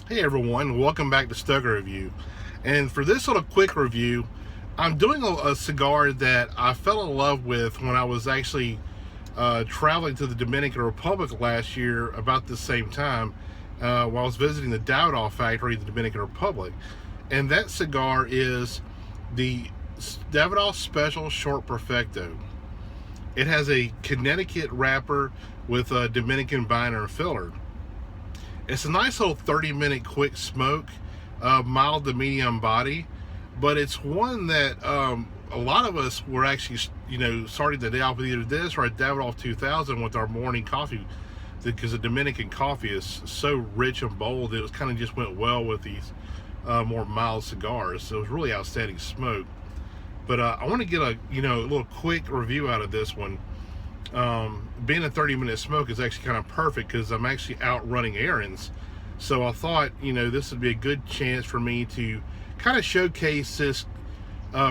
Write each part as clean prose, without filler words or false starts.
Hey everyone, welcome back to Stogie Review. And for this little quick review, I'm doing a cigar that I fell in love with when I was actually traveling to the Dominican Republic last year about the same time while I was visiting the Davidoff factory in the Dominican Republic. And that cigar is the Davidoff Special Short Perfecto. It has a Connecticut wrapper with a Dominican binder and filler. It's a nice little 30-minute quick smoke, mild to medium body, but it's one that a lot of us were actually, starting the day off with either this or a Davidoff 2000 with our morning coffee, because the Dominican coffee is so rich and bold. It was kind of just went well with these more mild cigars. So it was really outstanding smoke. But I want to get a little quick review out of this one. Being a 30-minute smoke is actually kind of perfect because I'm actually out running errands. So I thought, this would be a good chance for me to kind of showcase this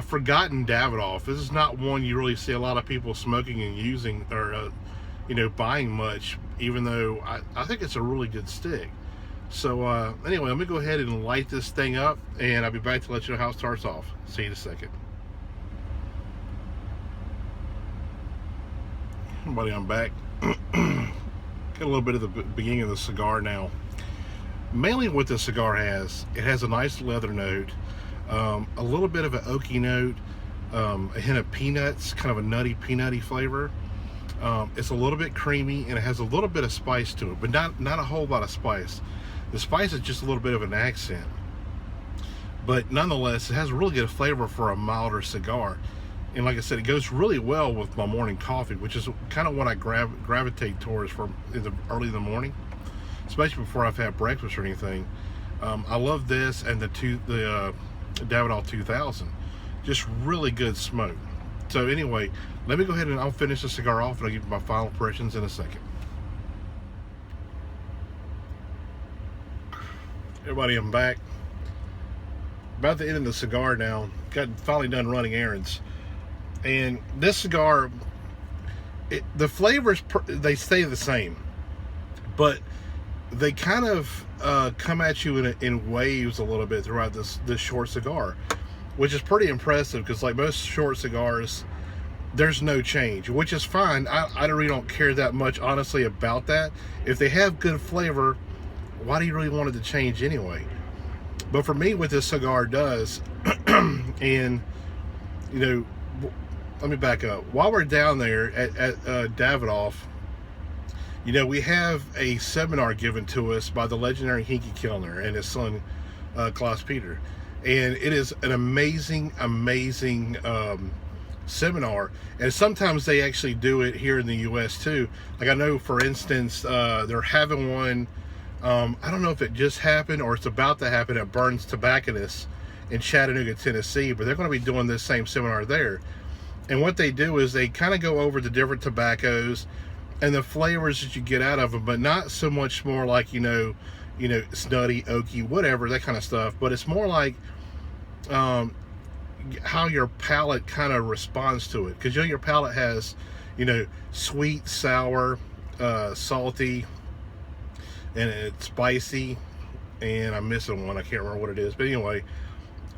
forgotten Davidoff. This is not one you really see a lot of people smoking and using or, buying much, even though I think it's a really good stick. So anyway, let me go ahead and light this thing up, and I'll be back to let you know how it starts off. See you in a second. Buddy, I'm back. Get a little bit of the beginning of the cigar now. Mainly what this cigar has, it has a nice leather note, a little bit of an oaky note, a hint of peanuts, kind of a nutty peanutty flavor. It's a little bit creamy, and it has a little bit of spice to it, but not a whole lot of spice. The spice is just a little bit of an accent, but nonetheless it has a really good flavor for a milder cigar. And like I said, it goes really well with my morning coffee, which is kind of what I gravitate towards early in the morning, especially before I've had breakfast or anything. I love this and the Davidoff 2000. Just really good smoke. So anyway, let me go ahead and I'll finish the cigar off, and I'll give you my final impressions in a second. Everybody, I'm back. About the end of the cigar now. Got finally done running errands. And this cigar, the flavors, they stay the same, but they kind of come at you in waves a little bit throughout this short cigar, which is pretty impressive, because like most short cigars, there's no change, which is fine. I really don't care that much, honestly, about that. If they have good flavor, why do you really want it to change anyway? But for me, what this cigar does, and let me back up. While we're down there at Davidoff, we have a seminar given to us by the legendary Hinky Kellner and his son, Klaus Peter. And it is an amazing seminar. And sometimes they actually do it here in the U.S. too. Like I know, for instance, they're having one, I don't know if it just happened or it's about to happen at Burns Tobacconist in Chattanooga, Tennessee, but they're going to be doing this same seminar there. And what they do is they kind of go over the different tobaccos and the flavors that you get out of them, but not so much more like, snutty, oaky, whatever, that kind of stuff. But it's more like how your palate kind of responds to it. Because, your palate has, sweet, sour, salty, and it's spicy. And I'm missing one. I can't remember what it is. But anyway...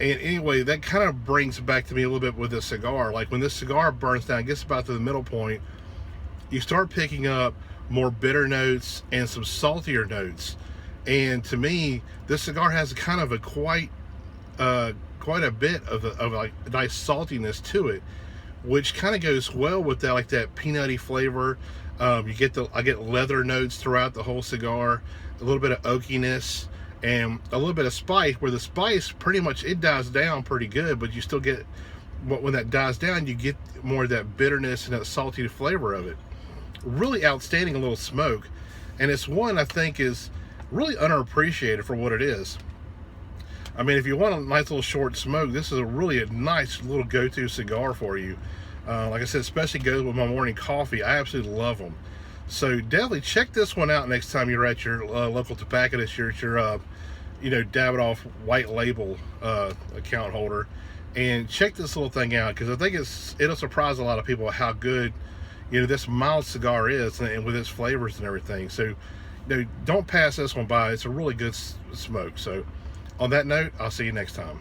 And anyway, that kind of brings back to me a little bit with this cigar. Like when this cigar burns down, gets about to the middle point, you start picking up more bitter notes and some saltier notes. And to me, this cigar has kind of a quite a bit of a nice saltiness to it, which kind of goes well with that, like that peanutty flavor. I get leather notes throughout the whole cigar, a little bit of oakiness, and a little bit of spice, where the spice pretty much, it dies down pretty good, but you still get, when that dies down, you get more of that bitterness and that salty flavor of it. Really outstanding little smoke, and it's one I think is really underappreciated for what it is. I mean, if you want a nice little short smoke, this is a nice little go-to cigar for you. Like I said, especially goes with my morning coffee. I absolutely love them. So definitely check this one out next time you're at your local tobacconist, your Davidoff white label account holder, and check this little thing out, because I think it'll surprise a lot of people how good this mild cigar is, and with its flavors and everything. So don't pass this one by. It's a really good smoke. So on that note, I'll see you next time.